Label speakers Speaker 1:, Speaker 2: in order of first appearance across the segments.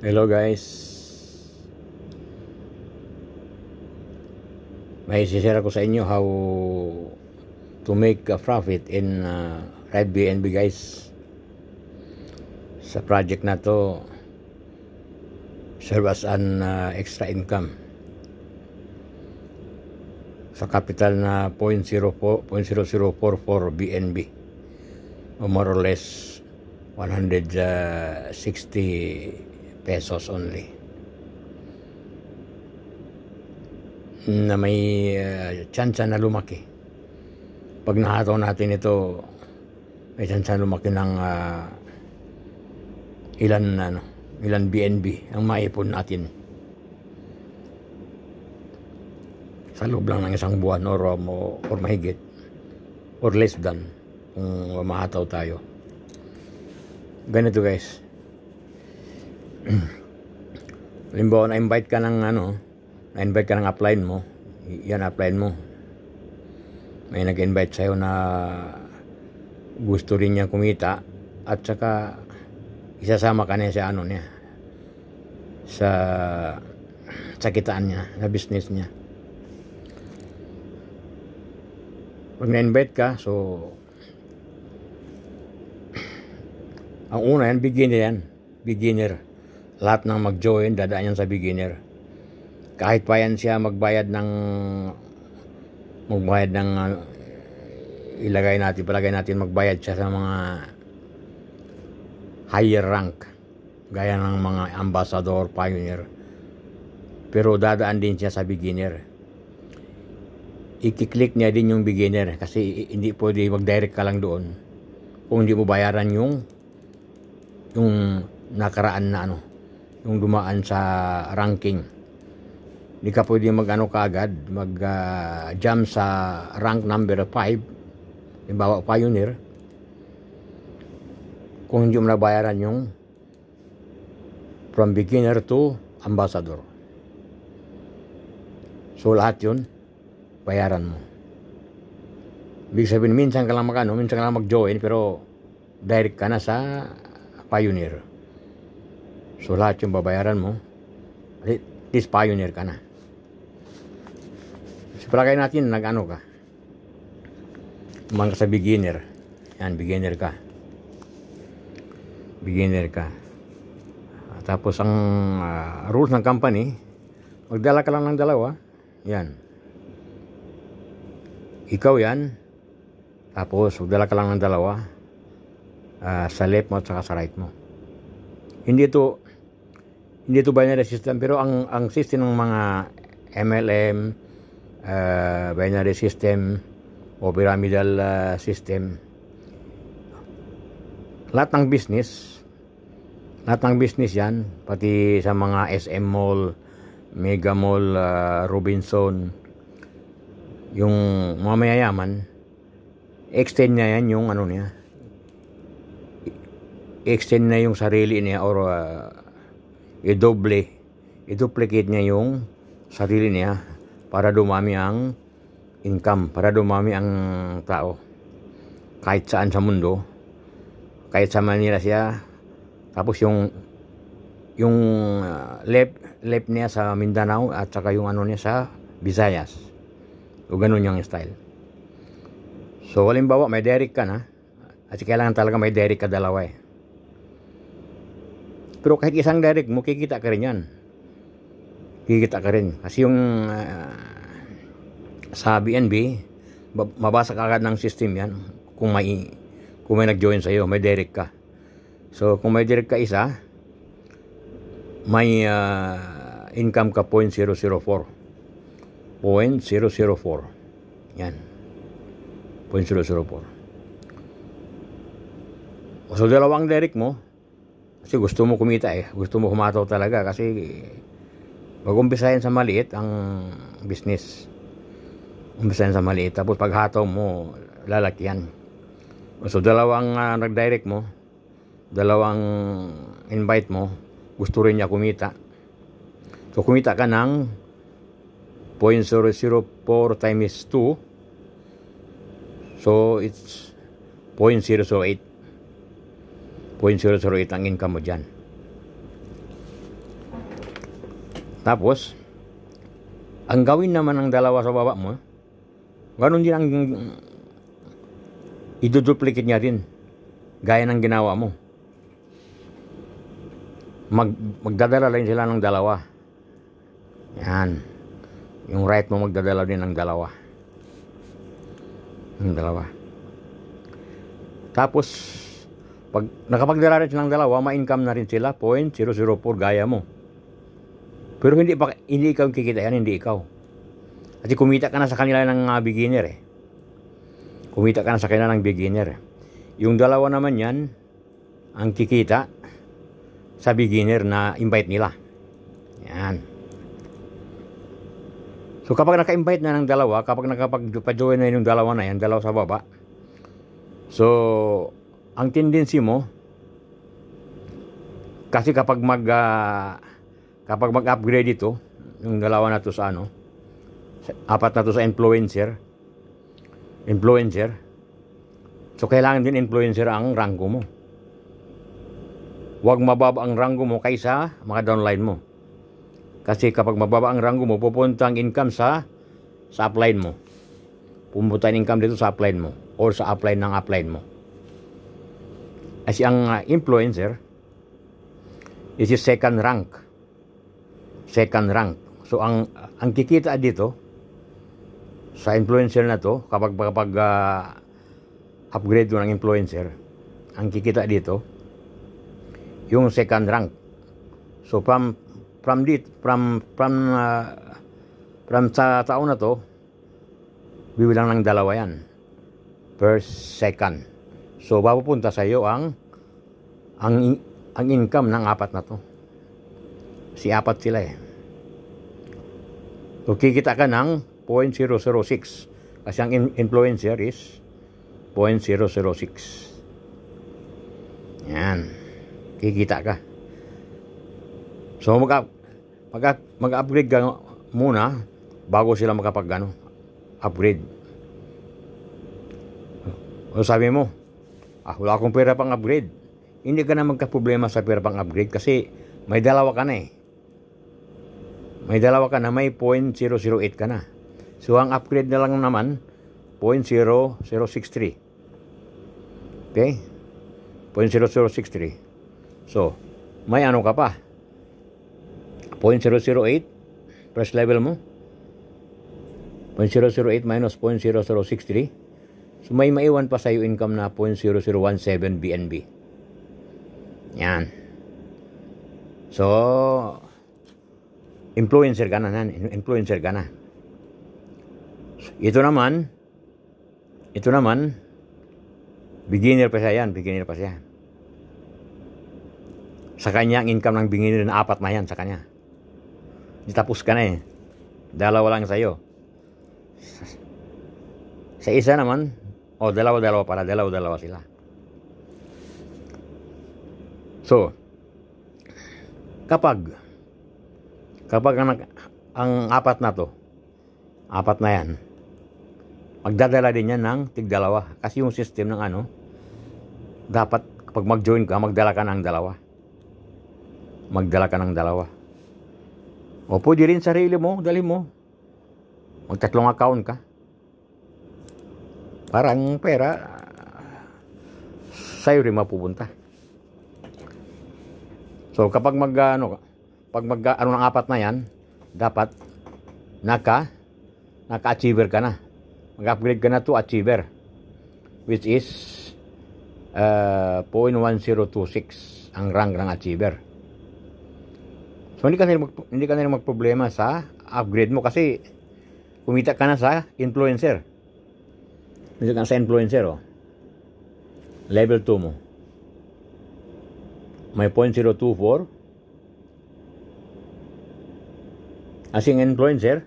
Speaker 1: Hello guys, may share ko sa inyo how to make a profit in Red BNB guys. Sa project na to, serve as an extra income sa capital na 0.0044 BNB o more or less 160 pesos only, na may chance na lumaki. Pag nahataw natin ito, may chance na lumaki ng ilan BNB ang maipon natin sa loob lang ng isang buwan or mahigit or less than kung mahataw tayo. Ganito guys, halimbawa na-invite ka ng upline mo, yan upline mo, may nag-invite sa'yo na gusto rin niya kumita at saka isasama ka niya sa kitaan niya, sa business niya. Pag na-invite ka, so ang una yan, beginner. Lahat ng mag-join, dadaan yan sa beginner. Kahit pa yan siya magbayad ng palagay natin magbayad siya sa mga higher rank, gaya ng mga ambassador, pioneer. Pero dadaan din siya sa beginner. I-click niya din yung beginner kasi hindi pwede mag-direct ka lang doon kung hindi mo bayaran yung nakaraan na yung dumaan sa ranking. Hindi ka pwede mag-jump sa rank number 5, halimbawa pioneer, kung hindi mo nabayaran yung from beginner to ambassador. So lahat yun bayaran mo. Ibig sabihin, minsan ka lang mag-join pero direct ka na sa pioneer. So lahat yung babayaran mo, at least pioneer ka na. So palagay natin ka, umang ka sa beginner. Yan, beginner ka. Tapos ang rules ng company, magdala ka lang ng dalawa. Yan, ikaw yan. Tapos magdala ka lang ng dalawa, sa left mo at saka sa right mo. Hindi ito binary system, pero ang system ng mga MLM, binary system o pyramidal system, lahat ng business yan, pati sa mga SM Mall, Mega Mall, Robinson, yung mga mayayaman, extend niya yan yung extend na yung sarili niya or i-duplicate niya yung sarili niya para dumami ang income, para dumami ang tao kahit saan sa mundo, kahit sa Manila siya. Tapos yung left niya sa Mindanao at saka yung niya sa Visayas. O ganun yung style. So halimbawa may direct ka na, at kailangan talaga may direct ka dalawa eh. Pero kahit isang direct mo, kikita ka rin yan. Kasi yung sa BNB, mabasa ka agad ng system yan kung may nag-join sa'yo, may direct ka. So kung may direct ka isa, may income ka 0.004. Yan, 0.004. So dalawang direct mo kasi gusto mo kumita gusto mo humataw talaga, kasi mag-umpisahin sa maliit ang business, tapos paghataw mo lalakyan. So dalawang nag-direct mo, dalawang invite mo, gusto rin niya kumita. So kumita ka ng 0.004 times 2, so it's 0.008. 0.008 ang income mo dyan. Tapos, ang gawin naman ng dalawa sa baba mo, ganun din ang iduduplicate niya din. Gaya ng ginawa mo. Magdadala rin sila ng dalawa. Yan. Yung right mo magdadala din ng dalawa. Ng dalawa. Tapos, pag nakapagdala rin sila ng dalawa, ma-income na rin sila 0.004 gaya mo. Pero hindi ikaw kikita yan, hindi ikaw. Kasi kumita ka na sa kanila ng beginner eh. Kumita ka na sa kanila ng beginner. Yung dalawa naman yan, ang kikita sa beginner na invite nila. Yan. So kapag naka-invite na ng dalawa, kapag nakapag-join na yung dalawa na yan, dalawa sa baba. So, ang tendency mo, kasi kapag mag-upgrade ito, yung dalawa na to sa apat na to sa influencer, so kailangan din influencer ang ranggo mo. Huwag mababa ang ranggo mo kaysa mga downline mo. Kasi kapag mababa ang ranggo mo, pupunta ang income sa upline mo. Pupunta ang income dito sa upline mo or sa upline ng upline mo. Kasi ang influencer is second rank. So ang kikita dito sa influencer na to, kapag upgrade mo ng influencer, ang kikita dito yung second rank. So from sa taon na to, bibilang ng dalawa yan per second. So mapupunta sa iyo ang income ng apat na to. Si apat sila eh. So kikita ka ng 0.006 kasi ang influencer is 0.006. Yan. Kikita ka. So mag-upgrade ka muna bago sila upgrade. O sabi mo, wala akong pera pang upgrade. Hindi ka na magka-problema sa pera pang upgrade kasi may dalawa ka na eh. May 0.008 ka na. So ang upgrade na lang naman 0.0063. Okay? 0.0063. So, may ka pa. 0.008 first level mo. 0.008 minus 0.0063. So may maiwan pa sa iyo income na 0.0017 BNB. Yan. So, influencer ka na. Ito naman, beginner pa siya. Sa kanya, ang income ng beginner na 4 na yan sa kanya. Tapos ka na eh. Dalawa lang sa'yo. Sa isa naman, dalawa sila. So, kapag ang apat na yan, magdadala din yan ng tig-dalawa. Kasi yung system ng dapat kapag mag-join ka, magdala ka ng dalawa. O pwede rin sarili mo, dali mo. Magtatlong account ka. Parang pera sa'yo rin mapupunta. So kapag ng apat na yan, dapat naka-achiever ka na. Mag-upgrade ka na to achiever, which is 0.1026 ang rank ng achiever. So hindi ka na magproblema sa upgrade mo kasi kumita ka na sa influencer. Level 2 mo. May 0.024. As in influencer,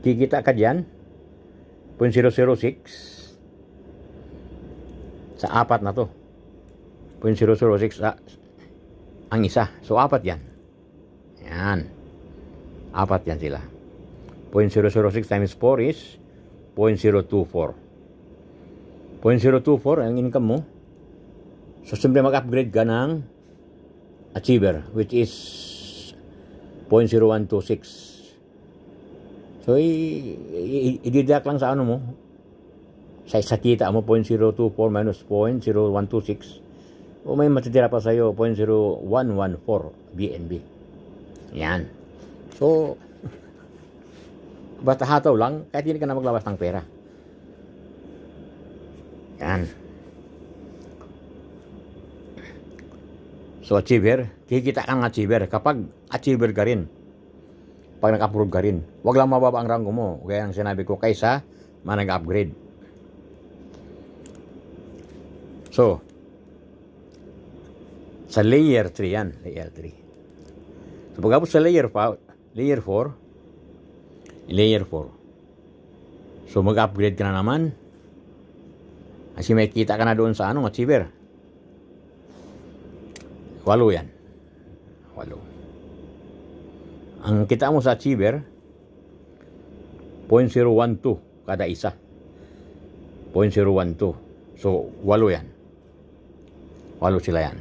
Speaker 1: kikita ka dyan 0.006 sa apat na to. 0.006 ang isa. So apat yan. Yan. Apat yan sila. 0.006 times 4 is 0.024. 0.024 ang income mo. So, simple mag-upgrade ka ng achiever, which is 0.0126. So, i-deduct lang sa ano mo, sa kita mo, 0.024 minus 0.0126. O may matitira pa sa'yo, 0.0114 BNB. Yan. So, basta hataw lang, kahit hindi ka na maglabas ng pera. Yan. So, achiever, kikita kang achiever. Kapag achiever ka rin, pag nag-approve ka rin, wag lang mababa ang rango mo. Gaya ang sinabi ko, kaysa nag-upgrade. So, sa layer 3 yan, layer 3. So, pagkapos sa layer 4, so, mag-upgrade ka na naman. Kasi may kita ka na doon sa achiever. 8 yan. 8. Ang kita mo sa achiever, 0.012 kada isa. 0.012. So, 8 yan. 8 sila yan.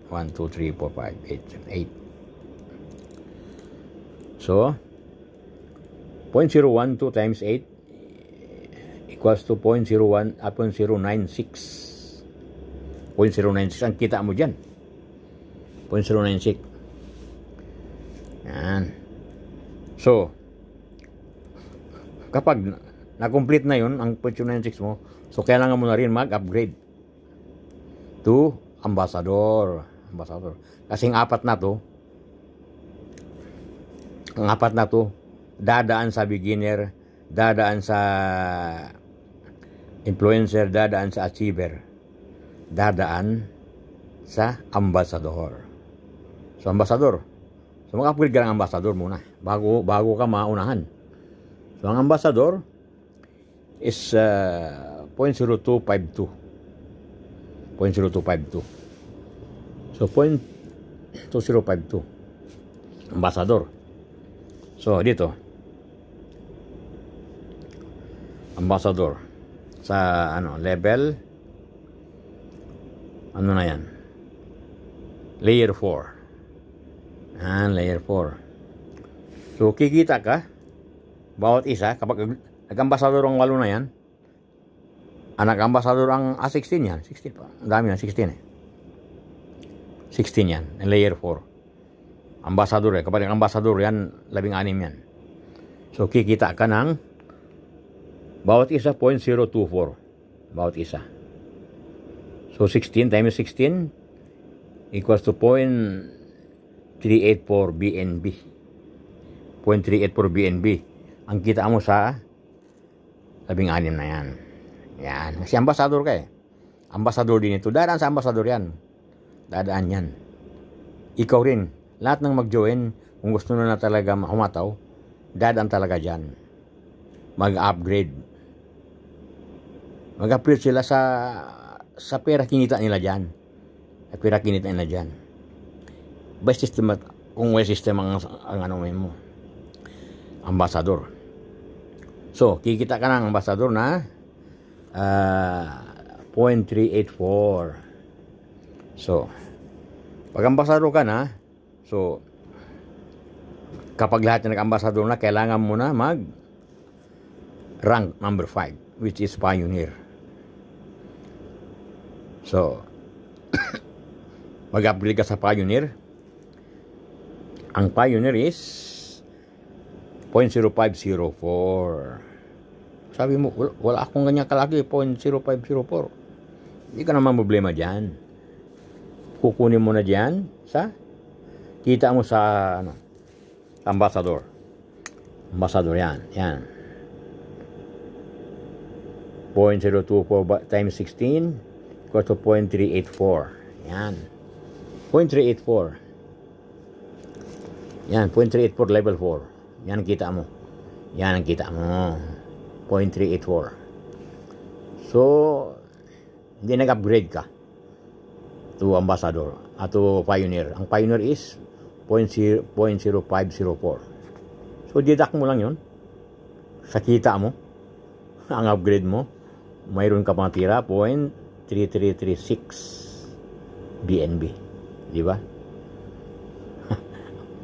Speaker 1: 1, 2, 3, 4, 5, 8. So, 0.012 times 8 equals to 0.096. 0.096 ang kita mo dyan. 0.096. Yan. So, kapag na-complete na yun, ang 0.096 mo, so kailangan mo na rin mag-upgrade to ambassador. Kasi ang apat na to, dadaan sa beginner, dadaan sa influencer, dadaan sa achiever, dadaan sa ambassador. So, ambassador. So, mag-upgrade ka ng ambassador muna bago ka maunahan. So, ang ambassador is 0.0252. 0.0252. So, 0.2052. Ambassador. So, dito. Ambassador. Sa, level. Ano na yan? Layer 4. Layer 4. So, kikita ka. Bawat isa. Kapag nag-ambassador ang 8 na yan. Nag-ambassador ang 16 yan. 16 pa. Ang dami yan. 16 eh. 16 yan. Layer 4. Ambassador eh. Kapag nag-ambassador yan, 16 yan. So, kikita ka ng bawat isa 0.024. Bawat isa. So, 16 times 16 equals to 0.384 BNB. 0.384 BNB. Ang kita mo sa 16 na yan. Yan. Kasi ambassador ka eh. Ambassador din ito. Dadaan sa ambassador yan. Dadaan yan. Ikaw rin. Lahat ng mag-join, kung gusto na talaga humataw, dadaan talaga dyan. Mag-upgrade. Mag-upgrade sila sa pera kinita nila dyan. Sa pera kinita nila dyan. By system, kung may system ang mo. Ambassador. So, kikita ka ng ambassador na 0.384. So, pag ambassador ka na, so, kapag lahat na nag-ambassador na, kailangan mo na rank number 5, which is pioneer. So, mag-upgrade ka sa pioneer. Ang pioneer is 0.0504. Sabi mo, wala akong ganyan kalaki, 0.0504. Hindi ka naman problema dyan. Kukunin mo na dyan sa, kita mo sa, ambassador. Ambassador yan. Yan. 0.024 times 16 equals to 0.384. Yan. 0.384. Yan, 0.384 level 4. Yan ang kita mo. Yan ang kita mo. 0.384. So, hindi nag-upgrade ka to ambassador at to pioneer. Ang pioneer is 0.0504. So, deduct mo lang yun sa kita mo. Ang upgrade mo, mayroon ka pang tira 0.3336. BNB. Di ba?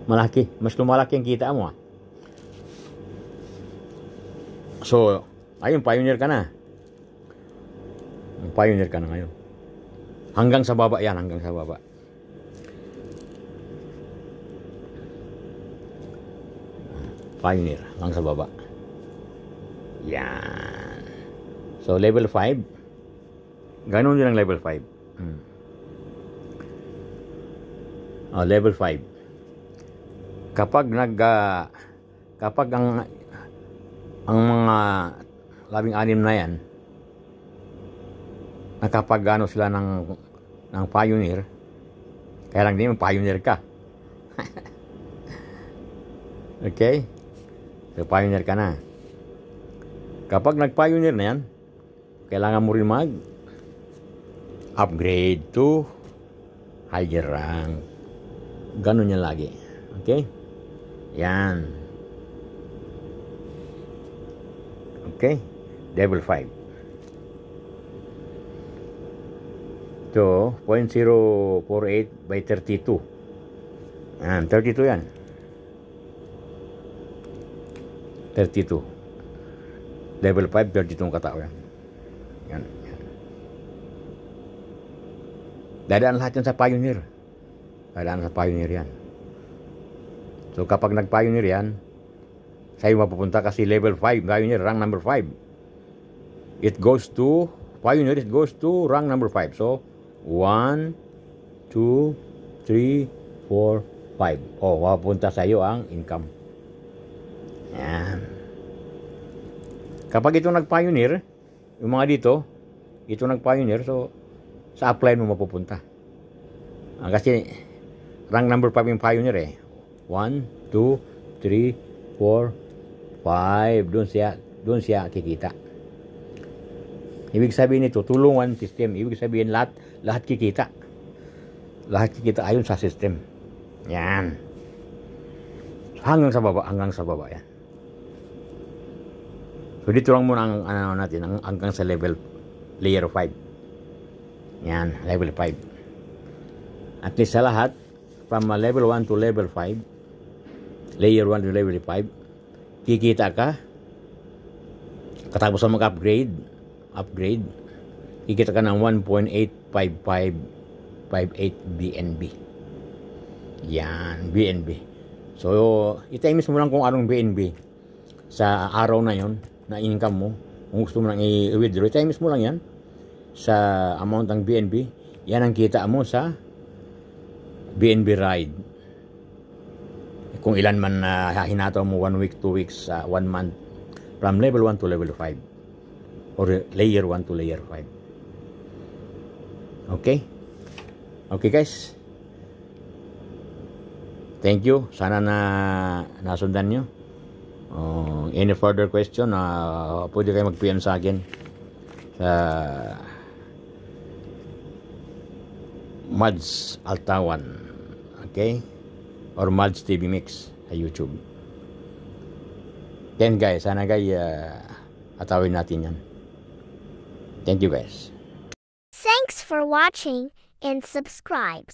Speaker 1: Malaki. Mas lumalaki ang kita mo. So, ayun, pioneer ka na. Pioneer ka na ngayon. Hanggang sa baba yan, hanggang sa baba. Pioneer, hanggang sa baba. Yan. So, level 5. Ganun din ang level 5. Level 5. Kapag kapag ang mga 16 na yan, nakapag-ano sila ng pioneer, kaya lang din pioneer ka. Okay? So, pioneer ka na. Kapag nag-pioneer na yan, kailangan mo rin upgrade to higher rank. Ganun yan lagi. Okay? Yan. Okay? Level 5. So, 0.048 by 32. Yan, 32 yan. 32. Level 5, 32 ang katao yan. Yan. Dadaan lahat yan sa pioneer. Dadaan sa pioneer yan. So, kapag nag-pioneer yan, sa'yo mapupunta kasi level 5, pioneer, rank number 5. It goes to, pioneer, it goes to rank number 5. So, 1, 2, 3, 4, 5. Oh, mapupunta sa'yo ang income. Yan. Kapag ito nag-pioneer, yung mga dito, ito nag-pioneer, so, sa upline mo mapupunta. Kasi, rank number 5 yung pioneer eh. 1, 2, 3, 4, 5. Doon siya kikita. Ibig sabihin nito, tulungan system. Ibig sabihin lahat kikita. Lahat kikita ayon sa system. Yan. Hanggang sa baba yan. So dito lang muna ang natin hanggang sa layer 5. Yan, level 5. At least sa lahat from level 1 to level 5, layer 1 to level 5, kikita ka. Katapos ang mag-upgrade, kikita ka ng 1.85558 BNB. Yan, BNB. So, i-times mo lang kung anong BNB sa araw na yon na income mo. Kung gusto mo lang i-withdraw, i-times mo lang yan sa amount ng BNB. Yan ang kita mo sa BNB ride. Kung ilan man hinataw mo 1 week, 2 weeks, 1 month, from level 1 to level 5 or layer 1 to layer 5. Okay? Okay guys? Thank you. Sana nasundan nyo. Any further question, pwede kayo mag-PM sa akin sa Mads Altawan. Okay? Or Mads TV Mix sa YouTube. Then guys, sana guys, atawin natin yan. Thank you guys.
Speaker 2: Thanks for watching and subscribe.